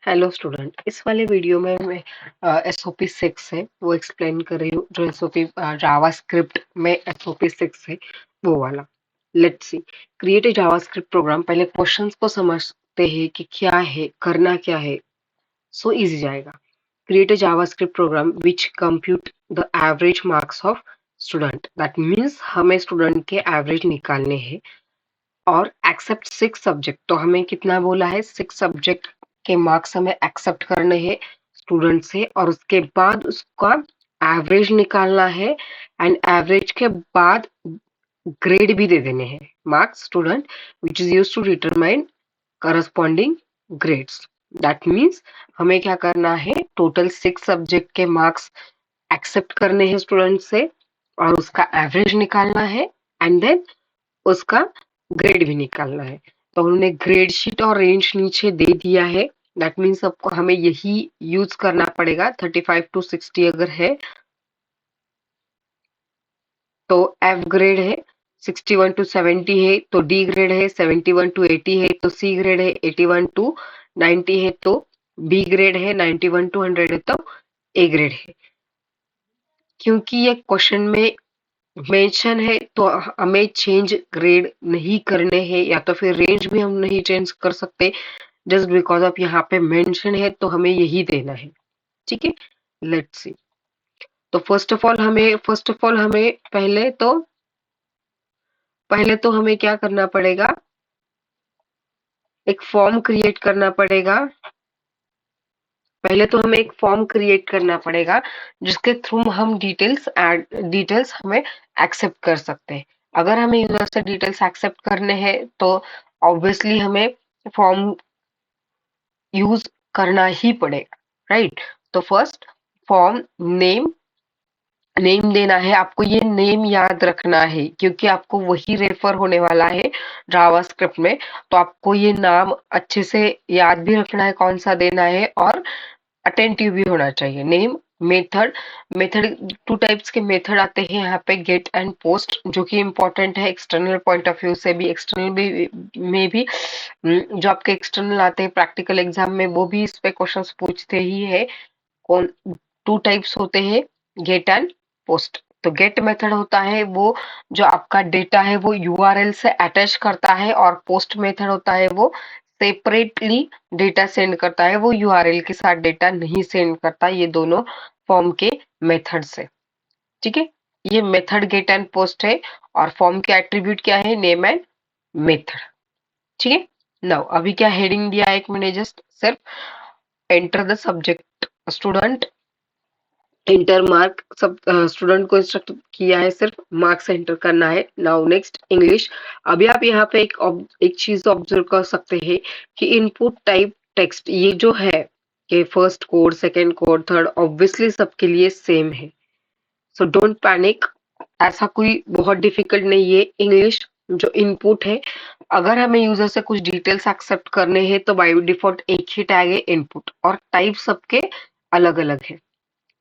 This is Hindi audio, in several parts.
हेलो स्टूडेंट, इस वाले वीडियो में मैं एसओपी 6 है वो एक्सप्लेन कर रही हूँ। जो एसओपी जावास्क्रिप्ट में एसओपी 6 है वो वाला। Let's see, create a JavaScript program. पहले क्वेश्चंस को समझते हैं कि क्या है, करना क्या है, सो इजी जाएगा। Create a JavaScript program which compute the average marks of student. That means हमें स्टूडेंट के एवरेज निकालने हैं और एक्सेप्ट 6 सब्जेक्ट। तो हमें कितना बोला है, 6 सब्जेक्ट के मार्क्स हमें एक्सेप्ट करने हैं स्टूडेंट से, और उसके बाद उसका एवरेज निकालना है। एंड एवरेज के बाद ग्रेड भी दे देने हैं, marks student which is use to determine corresponding grades. That means हमें क्या करना है, टोटल 6 सब्जेक्ट के मार्क्स एक्सेप्ट करने हैं स्टूडेंट से और उसका एवरेज निकालना है। एंड देन उसका ग्रेड भी निकालना है। तो उन्होंने ग्रेड शीट और रेंज नीचे दे दिया है। दैट मीन्स सबको हमें यही यूज करना पड़ेगा। 35 to 60 अगर है तो एफ ग्रेड है, 61 to 70 है तो डी ग्रेड है, 71 to 80 है तो सी ग्रेड है, 81 to 90 है तो बी ग्रेड है, 91 to 100 है तो ए ग्रेड है। क्योंकि ये क्वेश्चन में मेंशन है तो हमें चेंज ग्रेड नहीं करने हैं, या तो फिर रेंज भी हम नहीं चेंज कर सकते। जस्ट बिकॉज ऑफ यहाँ पे मेंशन है तो हमें यही देना है। ठीक है, लेट्स सी। तो फर्स्ट ऑफ ऑल हमें पहले तो हमें क्या करना पड़ेगा, एक फॉर्म क्रिएट करना पड़ेगा। पहले तो हमें एक फॉर्म क्रिएट करना पड़ेगा जिसके थ्रू हम डिटेल्स हमें एक्सेप्ट कर सकते हैं। अगर हमें यूजर से डिटेल्स एक्सेप्ट करने हैं तो ऑब्वियसली हमें फॉर्म यूज करना ही पड़ेगा, राइट। तो फर्स्ट फॉर्म नेम, नेम देना है आपको। ये नेम याद रखना है क्योंकि आपको वही रेफर होने वाला है जावास्क्रिप्ट में। तो आपको ये नाम अच्छे से याद भी रखना है कौन सा देना है, और अटेंटिव भी होना चाहिए। Name, method. मेथड 2 टाइप्स के मेथड आते हैं यहाँ पे, गेट एंड पोस्ट, जो कि इम्पोर्टेंट है एक्सटर्नल पॉइंट ऑफ व्यू से भी, एक्सटर्नल भी में भी। जो आपके एक्सटर्नल आते हैं प्रैक्टिकल एग्जाम में वो भी इस पे क्वेश्चंस पूछते ही है। कौन 2 टाइप्स होते हैं, गेट एंड पोस्ट। तो गेट मेथड होता है वो जो आपका डेटा है वो यूआरएल से अटैच करता है, और पोस्ट मेथड होता है वो सेपरेटली डेटा सेंड करता है, वो यूआरएल के साथ डेटा नहीं सेंड करता। ये दोनों फॉर्म के मेथड से, ठीक है। ये मेथड गेट एंड पोस्ट है, और फॉर्म के एट्रीब्यूट क्या है, नेम एंड मेथड। ठीक है। नाउ अभी क्या हेडिंग दिया है, एक मैंने जस्ट सिर्फ enter the subject student, inter mark. सब स्टूडेंट को इंस्ट्रक्ट किया है सिर्फ मार्क्स एंटर करना है। Now next English. अभी आप यहाँ पे एक चीज ऑब्जर्व कर सकते हैं कि इनपुट टाइप टेक्स्ट ये जो है कि first code, second code, third, obviously सबके लिए सेम है। सो डोंट पैनिक, ऐसा कोई बहुत डिफिकल्ट नहीं है। इंग्लिश जो इनपुट है, अगर हमें यूजर से कुछ डिटेल्स एक्सेप्ट करने हैं तो बाय डिफॉल्ट एक ही टैग है इनपुट, और टाइप सबके अलग अलग है।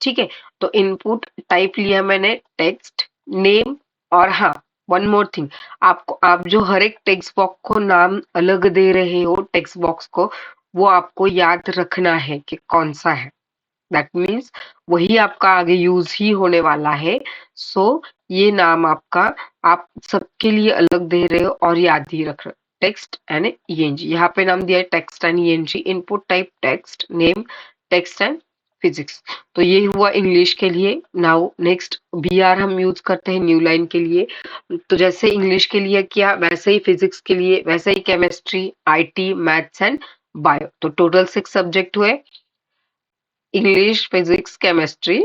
ठीक है। तो इनपुट टाइप लिया मैंने टेक्स्ट, नेम, और हाँ, वन मोर थिंग, आप जो हर एक टेक्स्ट बॉक्स को नाम अलग दे रहे हो, टेक्स्ट बॉक्स को, वो आपको याद रखना है कि कौन सा है। दैट मीन्स वही आपका आगे यूज ही होने वाला है। सो ये नाम आपका आप सबके लिए अलग दे रहे हो और याद ही रख रहे हो। टेक्स्ट एंड ईएनजी, यहाँ पे नाम दिया है text and ENG. Input type text, name, text and physics. तो ये हुआ इंग्लिश के लिए। नाउ नेक्स्ट बीआर हम यूज करते हैं न्यू लाइन के लिए। तो जैसे इंग्लिश के लिए किया वैसे ही फिजिक्स के लिए, वैसे ही chemistry, IT, maths and bio. तो टोटल 6 सब्जेक्ट हुए, English, physics, chemistry,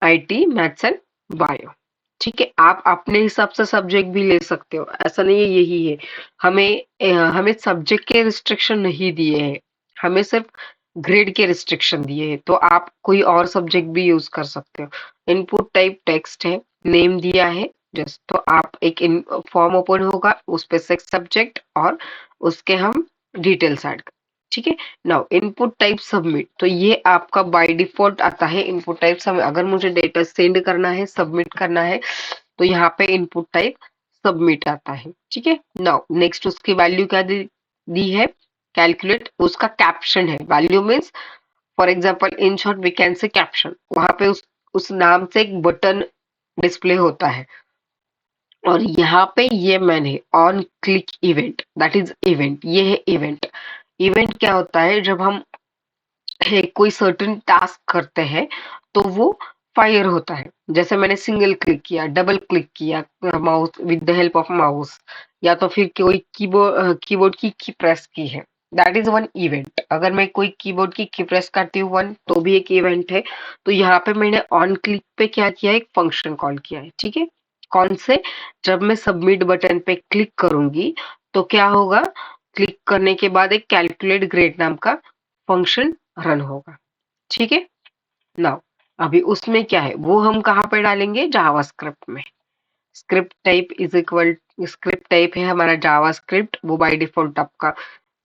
IT, maths and bio. ठीक है। आप अपने हिसाब से सब्जेक्ट भी ले सकते हो, ऐसा नहीं है यही है। हमें सब्जेक्ट के रिस्ट्रिक्शन नहीं दिए हैं, हमें सिर्फ ग्रेड के रिस्ट्रिक्शन दिए हैं। तो आप कोई और सब्जेक्ट भी यूज कर सकते हो। इनपुट टाइप टेक्स्ट है, नेम दिया है जस्ट, तो आप एक फॉर्म ओपन होगा उस पे 6 सब्जेक्ट और उसके हम डिटेल्स ऐड। ठीक है। नाउ इनपुट टाइप सबमिट, तो ये आपका बाय डिफॉल्ट आता है इनपुट टाइप सबमिट। अगर मुझे डेटा सेंड करना है, सबमिट करना है, तो यहाँ पे इनपुट टाइप सबमिट आता है। ठीक है। नाउ नेक्स्ट उसकी वैल्यू क्या दी है, कैलकुलेट उसका कैप्शन है, value means for example in short we can say caption, वहां पे उस नाम से एक बटन डिस्प्ले होता है और यहाँ पे ये मैंने on click event, that is event, ये है इवेंट। इवेंट क्या होता है, जब हम कोई सर्टेन टास्क करते हैं तो वो फायर होता है। जैसे मैंने सिंगल क्लिक किया, डबल क्लिक किया mouse with the help of mouse, या तो फिर कोई कीबोर्ड की प्रेस की है, दैट इज वन इवेंट। अगर मैं कोई कीबोर्ड की प्रेस करती हूँ वन, तो भी एक इवेंट है। तो यहाँ पे मैंने ऑन क्लिक पे क्या किया है, एक फंक्शन कॉल किया है, ठीक है। कौन से, जब मैं सबमिट बटन पे क्लिक करूंगी तो क्या होगा, क्लिक करने के बाद एक कैलकुलेट ग्रेड नाम का फंक्शन रन होगा, ठीक है। नाउ अभी उसमें क्या है वो हम कहाँ पे डालेंगे, जावास्क्रिप्ट में। Script type is equal, script type है हमारा जावास्क्रिप्ट, वो बाय डिफॉल्ट आपका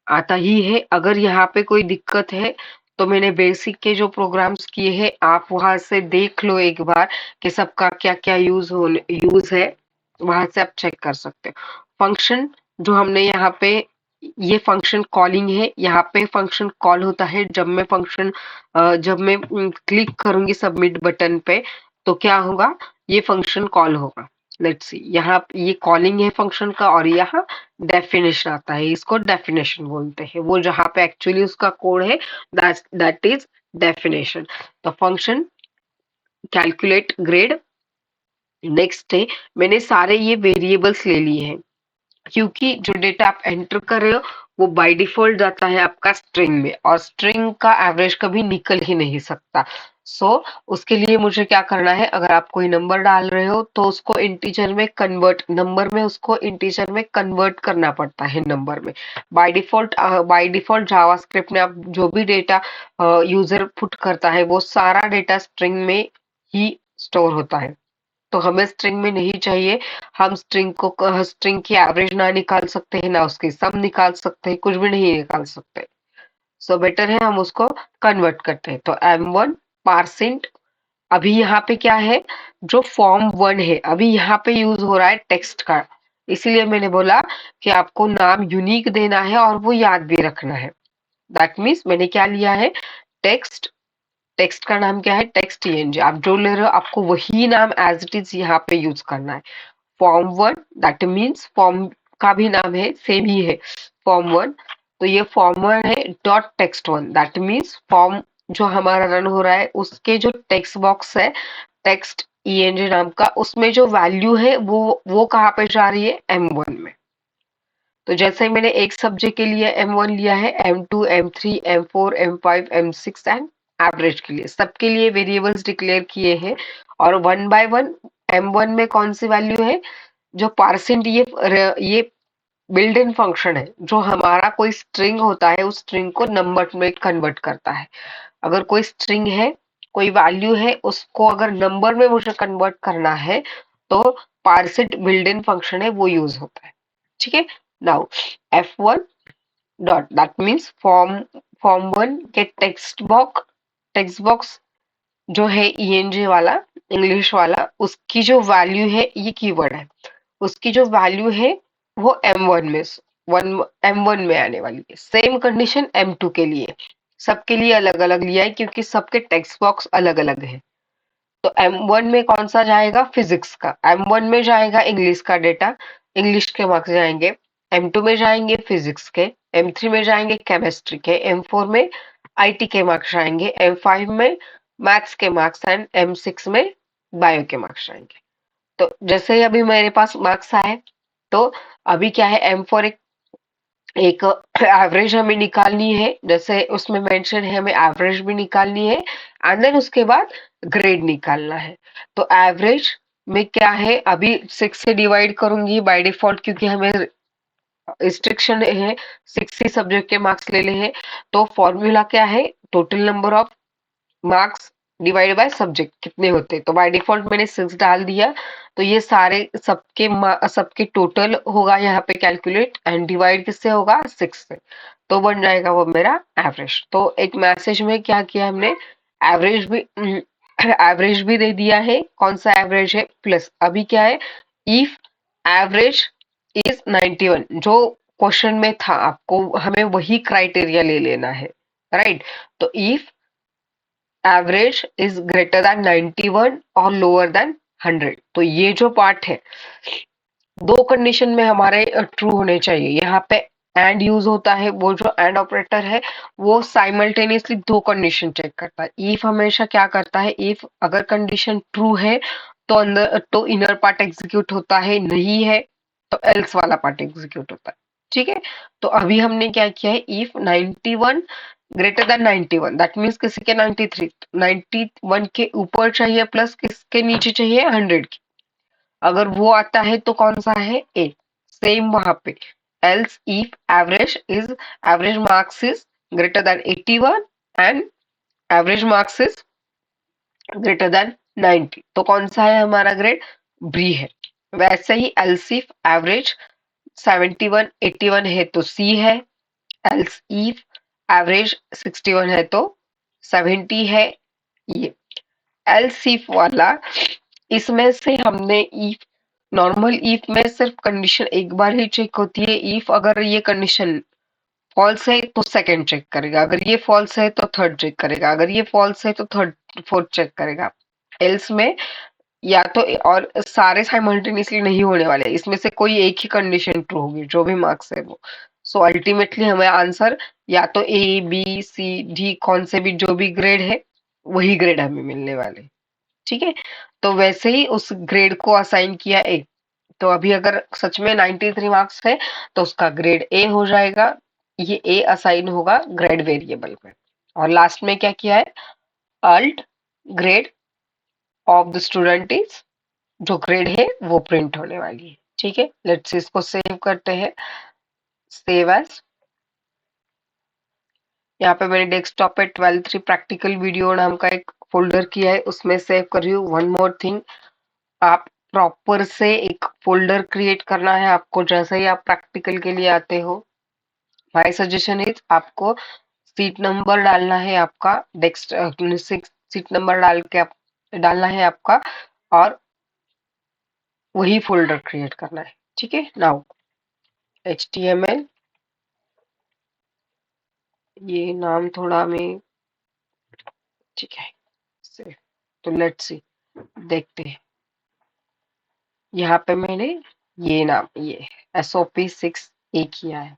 आता ही है। अगर यहाँ पे कोई दिक्कत है तो मैंने बेसिक के जो प्रोग्राम्स किए हैं आप वहां से देख लो एक बार कि सबका क्या क्या यूज है, वहां से आप चेक कर सकते हो। फंक्शन जो हमने यहाँ पे, ये फंक्शन कॉलिंग है, यहाँ पे फंक्शन कॉल होता है जब मैं क्लिक करूंगी सबमिट बटन पे तो क्या होगा, ये फंक्शन कॉल होगा। लेट्स सी, यहाँ ये कॉलिंग है फंक्शन का और यहाँ डेफिनेशन आता है, इसको डेफिनेशन बोलते हैं। वो जहाँ पे एक्चुअली उसका कोड है, दैट इज डेफिनेशन। तो फंक्शन कैलकुलेट ग्रेड। नेक्स्ट है, मैंने सारे ये वेरिएबल्स ले लिए हैं क्योंकि जो डेटा आप एंटर कर रहे हो वो बाय डिफॉल्ट जाता है आपका स्ट्रिंग में, और स्ट्रिंग का एवरेज कभी निकल ही नहीं सकता। सो उसके लिए मुझे क्या करना है, अगर आप कोई नंबर डाल रहे हो तो उसको इंटीजर में कन्वर्ट, नंबर में उसको इंटीजर में कन्वर्ट करना पड़ता है नंबर में। बाय डिफॉल्ट जावास्क्रिप्ट में आप जो भी डेटा यूजर पुट करता है वो सारा डेटा स्ट्रिंग में ही स्टोर होता है। तो हमें स्ट्रिंग में नहीं चाहिए, हम स्ट्रिंग की एवरेज ना निकाल सकते हैं, ना उसकी सम निकाल सकते हैं, कुछ भी नहीं निकाल सकते। सो बेटर है हम उसको कन्वर्ट करते हैं। तो m1 पारसेंट, अभी यहाँ पे क्या है, जो फॉर्म वन है अभी यहाँ पे यूज हो रहा है टेक्स्ट का, इसीलिए मैंने बोला कि आपको नाम यूनिक देना है और वो याद भी रखना है। दैट मीन्स मैंने क्या लिया है, टेक्स्ट। टेक्स्ट का नाम क्या है, टेक्स्ट eng, आप जो ले रहे हो आपको वही नाम एज इट इज यहाँ पे यूज करना है। Form one, that means form का भी नाम है, सेम ही है फॉर्म वन। तो ये फॉर्म वन है dot text one, that means form जो हमारा रन हो रहा है उसके जो टेक्स्ट बॉक्स है टेक्स्ट eng नाम का, उसमें जो वैल्यू है वो कहाँ पे जा रही है, m1 में। तो जैसे मैंने एक सब्जेक्ट के लिए m1 लिया है, m2 m3 m4 m5 m6 and average के लिए सबके लिए वेरिएबल्स डिक्लेयर किए हैं। और वन बाय वन m1 में कौन सी वैल्यू है, जो परसेंट, ये बिल्ट इन फंक्शन है, जो हमारा कोई स्ट्रिंग होता है उस स्ट्रिंग को नंबर में कन्वर्ट करता है। अगर कोई स्ट्रिंग है, कोई वैल्यू है, उसको अगर नंबर में मुझे कन्वर्ट करना है तो पारसेट बिल्ट इन फंक्शन है वो यूज होता है, ठीक है। Now f1 dot, that means form one के टेक्स्ट बॉक्स जो है eng वाला, इंग्लिश वाला, उसकी जो वैल्यू है, ये कीवर्ड है, उसकी जो वैल्यू है वो m1 में, m1 में आने वाली है। सेम कंडीशन m2 के लिए, सबके लिए अलग अलग लिया है क्योंकि सबके टेक्स्ट बॉक्स अलग अलग है। तो m1 में कौन सा जाएगा, फिजिक्स का, m1 में जाएगा इंग्लिश का डेटा, इंग्लिश के मार्क्स जाएंगे, m2 में जाएंगे फिजिक्स के, m3 में जाएंगे केमिस्ट्री के, m4 में आईटी के मार्क्स जाएंगे, m5 में मैथ्स के मार्क्स एंड m6 में बायो के मार्क्स जाएंगे। तो जैसे ही अभी मेरे पास मार्क्स आए तो अभी क्या है, m4 एक एवरेज हमें निकालनी है, जैसे उसमें मेंशन है हमें एवरेज भी निकालनी है एंड देन उसके बाद ग्रेड निकालना है। तो एवरेज में क्या है, अभी 6 से डिवाइड करूंगी बाय डिफॉल्ट क्योंकि हमें रिस्ट्रिक्शन है 6 ही सब्जेक्ट के मार्क्स लेने हैं। तो फॉर्मूला क्या है, total number of marks divide by subject कितने होते हैं, तो बाय डिफॉल्ट मैंने 6 डाल दिया। तो ये सारे सबके टोटल होगा यहाँ पे कैलकुलेट एंड डिवाइड किससे होगा, 6 से, तो बन जाएगा वो मेरा एवरेज। तो एक मैसेज में क्या किया हमने, एवरेज भी एवरेज भी दे दिया है, कौन सा एवरेज है, प्लस अभी क्या है, इफ एवरेज इज 91, जो क्वेश्चन में था, आपको हमें वही क्राइटेरिया ले लेना है, राइट। तो if average is greater than 91 और लोअर देन 100, तो ये जो पार्ट है दो कंडीशन में हमारे ट्रू होने चाहिए। यहाँ पे एंड यूज होता है, वो जो एंड ऑपरेटर है वो साइमल्टेनियसली दो कंडीशन चेक करता है। इफ हमेशा क्या करता है, इफ अगर कंडीशन ट्रू है तो अंदर तो इनर पार्ट एग्जीक्यूट होता है, नहीं है तो एल्स वाला पार्ट एग्जीक्यूट होता है, ठीक है। तो अभी हमने क्या किया है, if 91 greater than 91, that means किसी के 93, 91 के ऊपर चाहिए प्लस किसके नीचे चाहिए, 100 के। अगर वो आता है तो कौन सा है, ए। सेम वहां पे else if average marks is greater than 81 and average marks is greater than 90, तो कौन सा है हमारा ग्रेड, बी है। वैसे ही एल्स इफ एवरेज 71 81 है तो सी है, एल्स इफ एवरेज 61 है तो 70 है। ये एल्स इफ वाला, इसमें से हमने इफ, नॉर्मल इफ में सिर्फ कंडीशन एक बार ही चेक होती है। इफ अगर ये कंडीशन फॉल्स है तो सेकंड चेक करेगा, अगर ये फॉल्स है तो थर्ड चेक करेगा, अगर ये फॉल्स है तो थर्ड फोर्थ चेक करेगा। एल्स में या तो और सारे साइमल्टेनियसली नहीं होने वाले, इसमें से कोई एक ही कंडीशन ट्रू होगी जो भी मार्क्स है वो। सो अल्टीमेटली हमें आंसर या तो ए बी सी डी कौन से भी जो भी ग्रेड है वही ग्रेड हमें मिलने वाले, ठीक है। तो वैसे ही उस ग्रेड को असाइन किया ए, तो अभी अगर सच में 93 मार्क्स है तो उसका ग्रेड ए हो जाएगा, ये ए असाइन होगा ग्रेड वेरिएबल में। और लास्ट में क्या किया है, alert grade of the student is, जो ग्रेड है वो प्रिंट होने वाली है, ठीक है। लेट्स इसको सेव करते हैं, सेव एज। यहाँ पे मैंने डेस्कटॉप पे 12 प्रैक्टिकल वीडियो नाम का एक फोल्डर किया है, उसमें सेव कर रही हूँ। वन मोर थिंग, आप प्रॉपर से एक फोल्डर क्रिएट करना है आपको जैसे ही आप प्रैक्टिकल के लिए आते हो। माय सजेशन इज, आपको सीट नंबर डालना है आपका, डेस्क सीट नंबर डालना है आपका, और वही फोल्डर क्रिएट करना है, ठीक है। नाउ HTML, ये नाम थोड़ा मैं, ठीक है से, तो लेट्स सी, देखते हैं। यहाँ पे मैंने ये नाम, ये SOP6 ए किया है,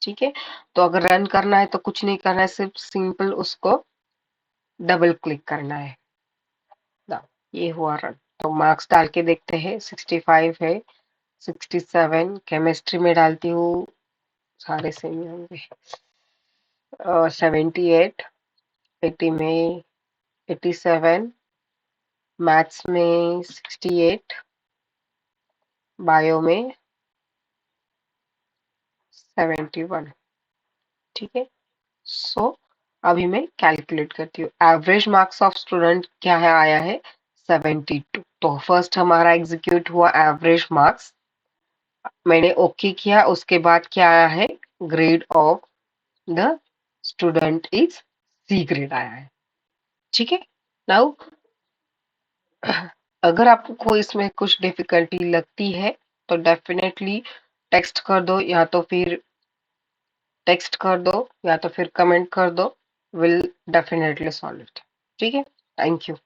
ठीक है। तो अगर रन करना है तो कुछ नहीं करना है, सिर्फ सिंपल उसको डबल क्लिक करना है ना। ये हुआ रन। तो मार्क्स डाल के देखते हैं, 65 है, 67 केमिस्ट्री में डालती हूँ, सारे सेम ही होंगे। 78, 80 में 87, मैथ्स में 68, बायो में 71, ठीक है। सो अभी मैं कैलकुलेट करती हूँ, एवरेज मार्क्स ऑफ स्टूडेंट क्या है, आया है 72। तो फर्स्ट हमारा एग्जीक्यूट हुआ एवरेज मार्क्स, मैंने ओके किया, उसके बाद क्या आया है, grade of the student is C grade आया है, ठीक है। नाउ अगर आपको इसमें कुछ डिफिकल्टी लगती है तो डेफिनेटली टेक्स्ट कर दो या तो फिर कमेंट कर दो, विल डेफिनेटली सॉल्व इट, ठीक है। Thank you.